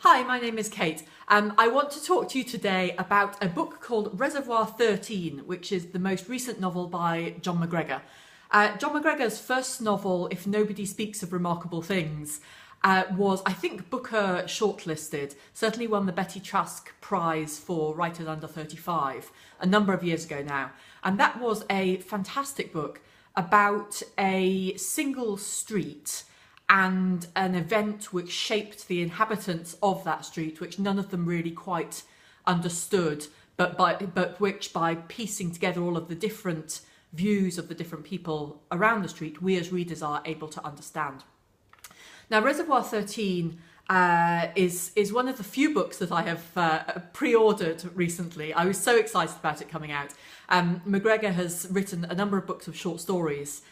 Hi, my name is Kate. I want to talk to you today about a book called Reservoir 13, which is the most recent novel by Jon McGregor. Jon McGregor's first novel, If Nobody Speaks of Remarkable Things, was, I think, Booker shortlisted, certainly won the Betty Trask Prize for Writers Under 35 a number of years ago now. And that was a fantastic book about a single street and an event which shaped the inhabitants of that street, which none of them really quite understood, but which by piecing together all of the different views of the different people around the street, we as readers are able to understand. Now, Reservoir 13 is one of the few books that I have pre-ordered recently. I was so excited about it coming out. McGregor has written a number of books of short stories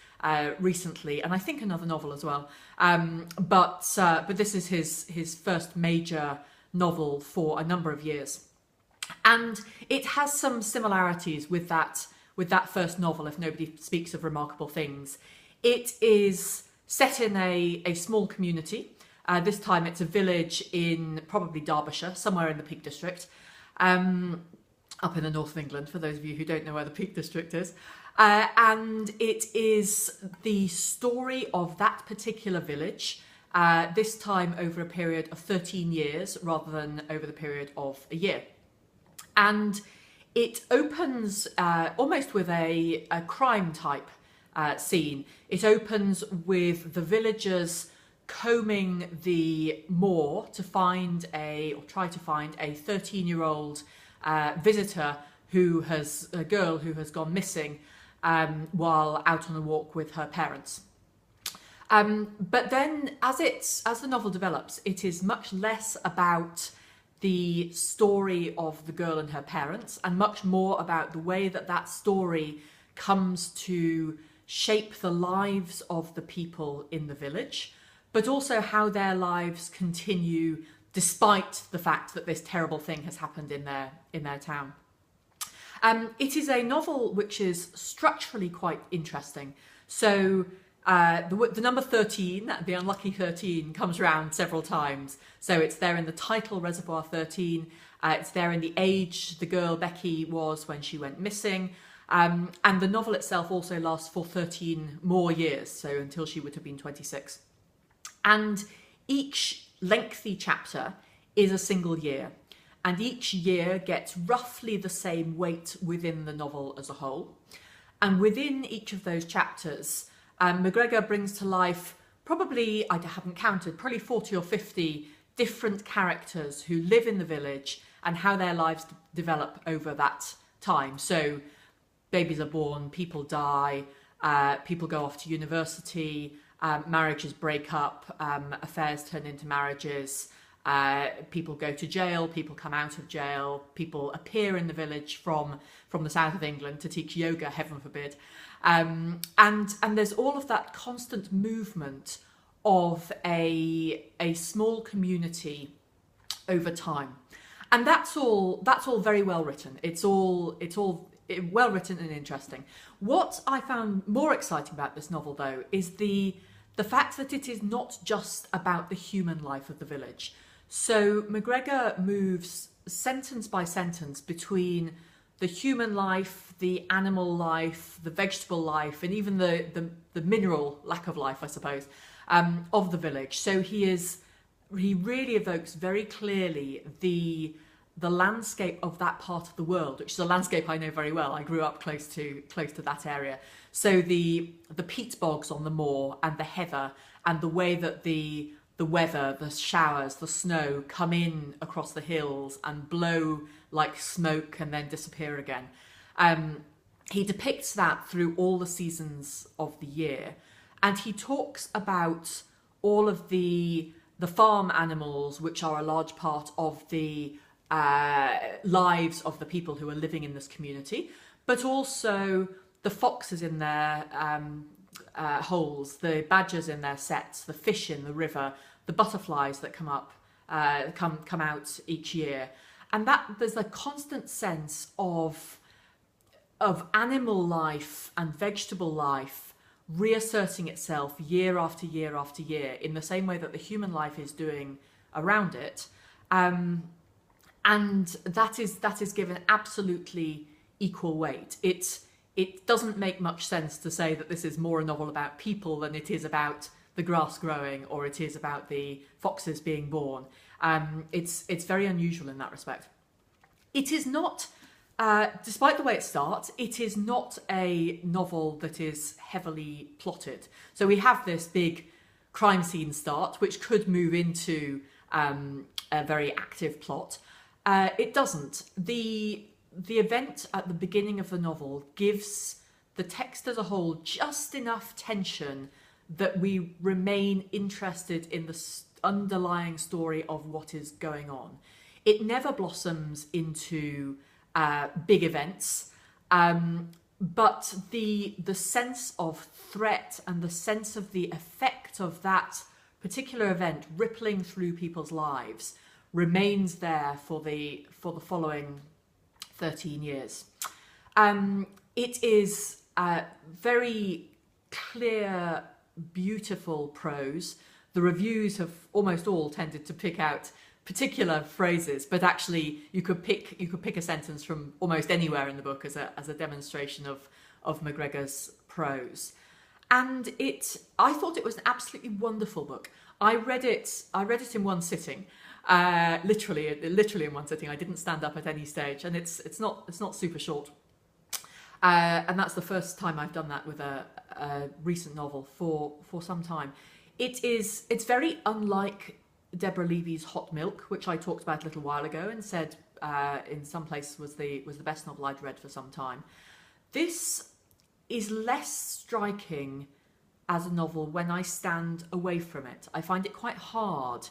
recently, and I think another novel as well. But this is his first major novel for a number of years, and it has some similarities with that first novel, If Nobody Speaks of Remarkable Things. It is set in a small community. This time it's a village in probably Derbyshire, somewhere in the Peak District, up in the north of England, for those of you who don't know where the Peak District is. And it is the story of that particular village, this time over a period of 13 years rather than over the period of a year. And it opens almost with a crime type scene. It opens with the villagers combing the moor to find or try to find a 13-year-old visitor a girl who has gone missing while out on a walk with her parents. But then as the novel develops, it is much less about the story of the girl and her parents and much more about the way that story comes to shape the lives of the people in the village, but also how their lives continue despite the fact that this terrible thing has happened in their town. It is a novel which is structurally quite interesting. So the number 13, the unlucky 13, comes around several times. So it's there in the title, Reservoir 13. It's there in the age the girl Becky was when she went missing. And the novel itself also lasts for 13 more years, so until she would have been 26. And each lengthy chapter is a single year. And each year gets roughly the same weight within the novel as a whole. And within each of those chapters, McGregor brings to life probably 40 or 50 different characters who live in the village and how their lives develop over that time. So babies are born, people die, people go off to university, marriages break up, affairs turn into marriages, people go to jail, people come out of jail, people appear in the village from the south of England to teach yoga, heaven forbid. And there's all of that constant movement of a small community over time. And that's all very well written. It's all well written and interesting. What I found more exciting about this novel, though, is the fact that it is not just about the human life of the village. So McGregor moves sentence by sentence between the human life, the animal life, the vegetable life, and even the mineral lack of life, I suppose, of the village. So he really evokes very clearly the landscape of that part of the world, which is a landscape I know very well. I grew up close to that area. So the peat bogs on the moor and the heather, and the way that the weather, the showers, the snow come in across the hills and blow like smoke and then disappear again. He depicts that through all the seasons of the year, and he talks about all of the farm animals, which are a large part of the lives of the people who are living in this community, but also the foxes in their holes, the badgers in their sets, the fish in the river, the butterflies that come out each year. And that there's a constant sense of animal life and vegetable life reasserting itself year after year after year in the same way that the human life is doing around it. And that is given absolutely equal weight. It doesn't make much sense to say that this is more a novel about people than it is about the grass growing, or it is about the foxes being born. It's very unusual in that respect. It is not, despite the way it starts, it is not a novel that is heavily plotted. So we have this big crime scene start, which could move into a very active plot. It doesn't. The event at the beginning of the novel gives the text as a whole just enough tension that we remain interested in the underlying story of what is going on. It never blossoms into big events, but the sense of threat and the sense of the effect of that particular event rippling through people's lives remains there for the following 13 years. It is very clear, beautiful prose. The reviews have almost all tended to pick out particular phrases, but actually you could pick a sentence from almost anywhere in the book as a demonstration of McGregor's prose. And I thought it was an absolutely wonderful book. I read it in one sitting, literally in one sitting. I didn't stand up at any stage, and it's not super short. And that's the first time I've done that with a recent novel for some time. It's very unlike Deborah Levy's Hot Milk, which I talked about a little while ago and said in some places was the best novel I'd read for some time. This is less striking as a novel when I stand away from it. I find it quite hard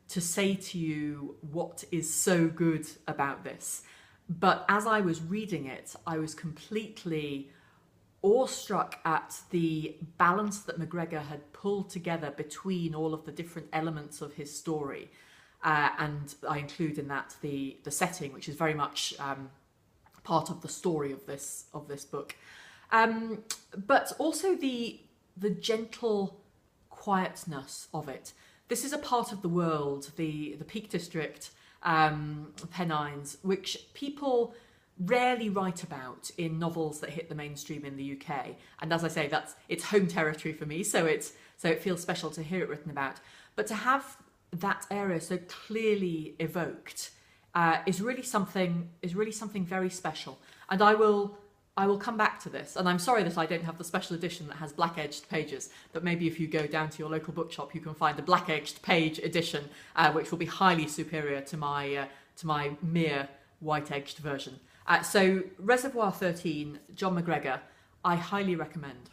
to say to you what is so good about this. But as I was reading it, I was completely awestruck at the balance that McGregor had pulled together between all of the different elements of his story. And I include in that the setting, which is very much part of the story of this book. But also the gentle quietness of it. This is a part of the world, the Peak District, Pennines, which people rarely write about in novels that hit the mainstream in the UK. And as I say, it's home territory for me, so it feels special to hear it written about. But to have that area so clearly evoked is really something very special. And I will come back to this. And I'm sorry that I don't have the special edition that has black-edged pages, but maybe if you go down to your local bookshop, you can find the black-edged page edition, which will be highly superior to my mere white-edged version. So Reservoir 13, Jon McGregor, I highly recommend.